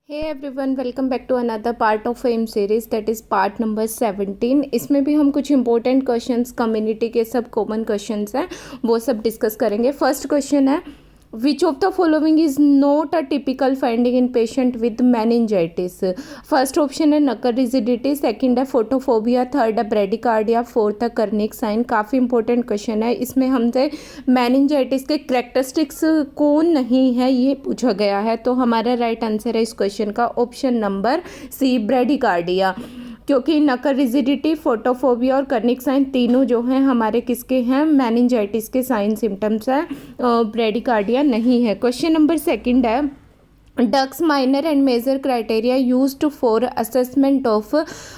Hey everyone, welcome back to another part of M series that is part number 17। इसमें भी हम कुछ important questions community के सब कॉमन क्वेश्चंस हैं वो सब डिस्कस करेंगे। फर्स्ट क्वेश्चन है, which of the following is not a typical finding in patient with meningitis. First option है नक्कल रिजिडिटी, सेकंड है फोटोफोबिया, थर्ड है ब्रेडिकार्डिया, फोर्थ है कर्निक साइन। काफ़ी इंपॉर्टेंट क्वेश्चन है। इसमें हमसे मेनिंजाइटिस के करेक्टरिस्टिक्स कौन नहीं है ये पूछा गया है, तो हमारा राइट आंसर है इस क्वेश्चन का ऑप्शन नंबर सी, ब्रेडिकार्डिया। क्योंकि नक्कल रिजिडिटी, फोटोफोबिया और कर्निक साइन तीनों जो हैं हमारे किसके हैं, मेनिंजाइटिस के साइन सिम्टम्स हैं, ब्रेडिकार्डिया नहीं है। क्वेश्चन नंबर सेकंड है, Duke's minor and major criteria used for assessment of.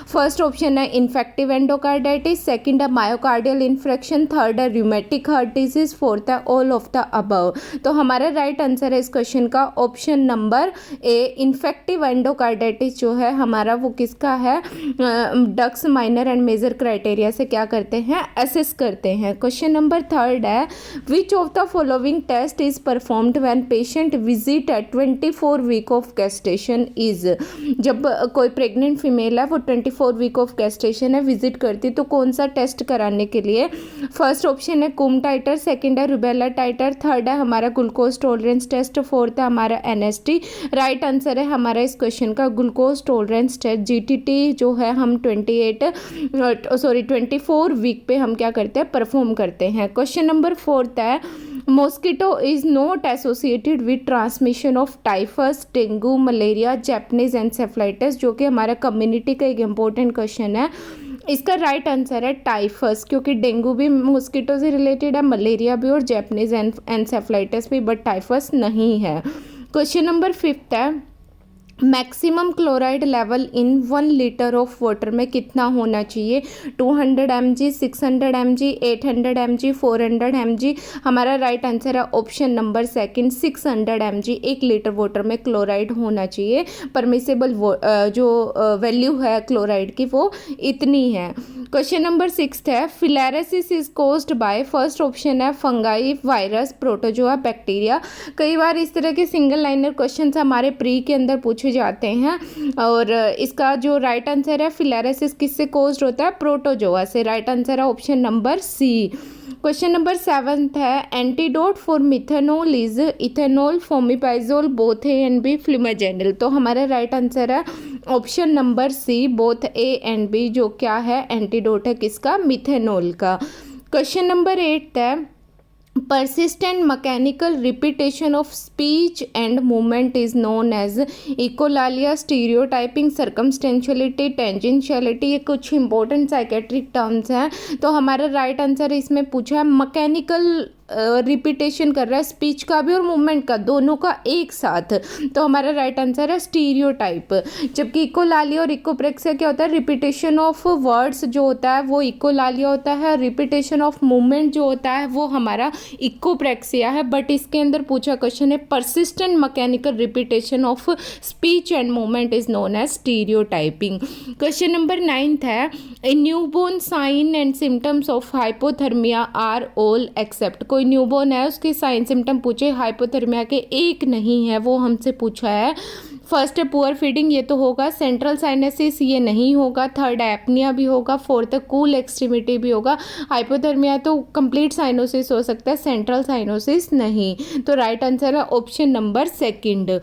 First option है इन्फेक्टिव एंडोकार्डाइटिस, सेकंड है मायोकार्डियल इन्फ्रेक्शन, थर्ड है रूमेटिक हार्ट डिजीज, फोर्थ है ऑल ऑफ द अबव। तो हमारा राइट आंसर है इस क्वेश्चन का option number A, infective endocarditis जो है हमारा वो किसका है, Duke's minor and major criteria से क्या करते हैं, असेस करते हैं। क्वेश्चन नंबर थर्ड है, which of the following test is performed when patient visit at 24 week of gestation is. जब कोई प्रेग्नेंट फीमेल है वो 24 वीक ऑफ गेस्टेशन है विजिट करती, तो कौन सा टेस्ट कराने के लिए। फर्स्ट ऑप्शन है कूम टाइटर, सेकंड है रुबेला टाइटर, थर्ड है हमारा ग्लूकोज टॉलरेंस टेस्ट, फोर्थ है हमारा एनएसटी। राइट आंसर है हमारा इस क्वेश्चन का ग्लूकोज टॉलरेंस टेस्ट, जीटीटी जो है हम 24 वीक पे हम क्या करते हैं, परफॉर्म करते हैं। क्वेश्चन नंबर फोर्थ है, mosquito is not associated with transmission of typhus, dengue, malaria, Japanese encephalitis, जो कि हमारा कम्युनिटी का एक इम्पोर्टेंट क्वेश्चन है। इसका राइट आंसर है टाइफस, क्योंकि डेंगू भी मॉस्किटो से रिलेटेड है, मलेरिया भी और जैपनीज एनसेफलाइटिस भी, बट टाइफस नहीं है। क्वेश्चन नंबर फिफ्थ है, maximum chloride level in 1 litre of water में कितना होना चाहिए, 200 mg, 600 mg, 800 mg, 400 mg। हमारा राइट आंसर है option number second, 600 mg 1 litre water में क्लोराइड होना चाहिए। परमिसेबल जो वैल्यू है क्लोराइड की वो इतनी है। क्वेश्चन नंबर सिक्स्थ है, filariasis is caused by. First option है फंगाई, वायरस, प्रोटोजोआ, बैक्टीरिया। कई बार इस तरह के सिंगल लाइनर क्वेश्चंस हमारे प्री के अंदर पूछे जाते हैं, और इसका जो राइट आंसर है फिलेरियासिस किससे कॉज्ड होता है, प्रोटोजोआ से। राइट आंसर है option number C. Question number seventh है, antidote for methanol is ethanol, fomepizole, both A and B, flumazenil. तो हमारा राइट आंसर है option number C, both A and B, जो क्या है, एंटीडोट है किसका, मिथेनॉल का। क्वेश्चन नंबर 8 है, persistent mechanical repetition of speech and movement is known as echolalia, stereotyping, circumstantiality, tangentiality। ये कुछ इंपॉर्टेंट साइकेट्रिक टर्म्स हैं। तो हमारा राइट आंसर इसमें पूछा है मैकेनिकल रिपीटेशन कर रहा है, स्पीच का भी और मूवमेंट का, दोनों का एक साथ। तो हमारा राइट आंसर है स्टीरियोटाइप। जबकि इकोलालिया और इकोप्रेक्सिया क्या होता है, रिपीटेशन ऑफ वर्ड्स जो होता है वो इकोलालिया होता है, रिपीटेशन ऑफ मूवमेंट जो होता है वो हमारा इकोप्रेक्सिया है। बट इसके अंदर पूछा क्वेश्चन है, persistent mechanical repetition of speech and movement is known as stereotyping. Question number 9 है, newborn sign and symptoms of hypothermia are all except. कोई न्यूबॉर्न है उसके साइन सिम्टम पूछे, हाइपोथर्मिया के एक नहीं है, वो हमसे पूछा है। फर्स्ट है पुअर फीडिंग, ये तो होगा। सेंट्रल साइनसिस ये नहीं होगा। थर्ड एपनिया भी होगा। फोर्थ है कूल एक्सट्रीमिटी भी होगा। हाइपोथर्मिया तो कंप्लीट साइनोसिस हो सकता है, सेंट्रल साइनोसिस नहीं। तो राइट आंसर है option number second.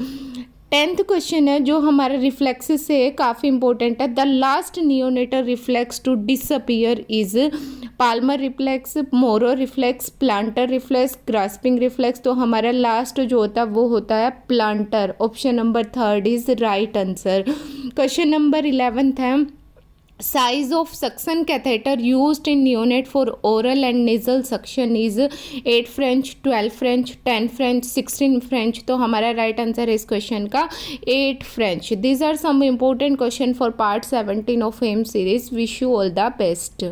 10th question है जो हमारा रिफ्लेक्स से काफ़ी इंपॉर्टेंट है, the last neonatal reflex to disappear is palmar reflex, Moro reflex, plantar reflex, grasping reflex. तो हमारा लास्ट जो होता है वो होता है plantar. Option number third is right answer. Question number 11th है, size of suction catheter used in neonate for oral and nasal suction is 8 French, 12 French, 10 French, 16 French। तो हमारा राइट आंसर है इस क्वेश्चन का 8 French। These are some important question for part 17 of M series. Wish you all the best.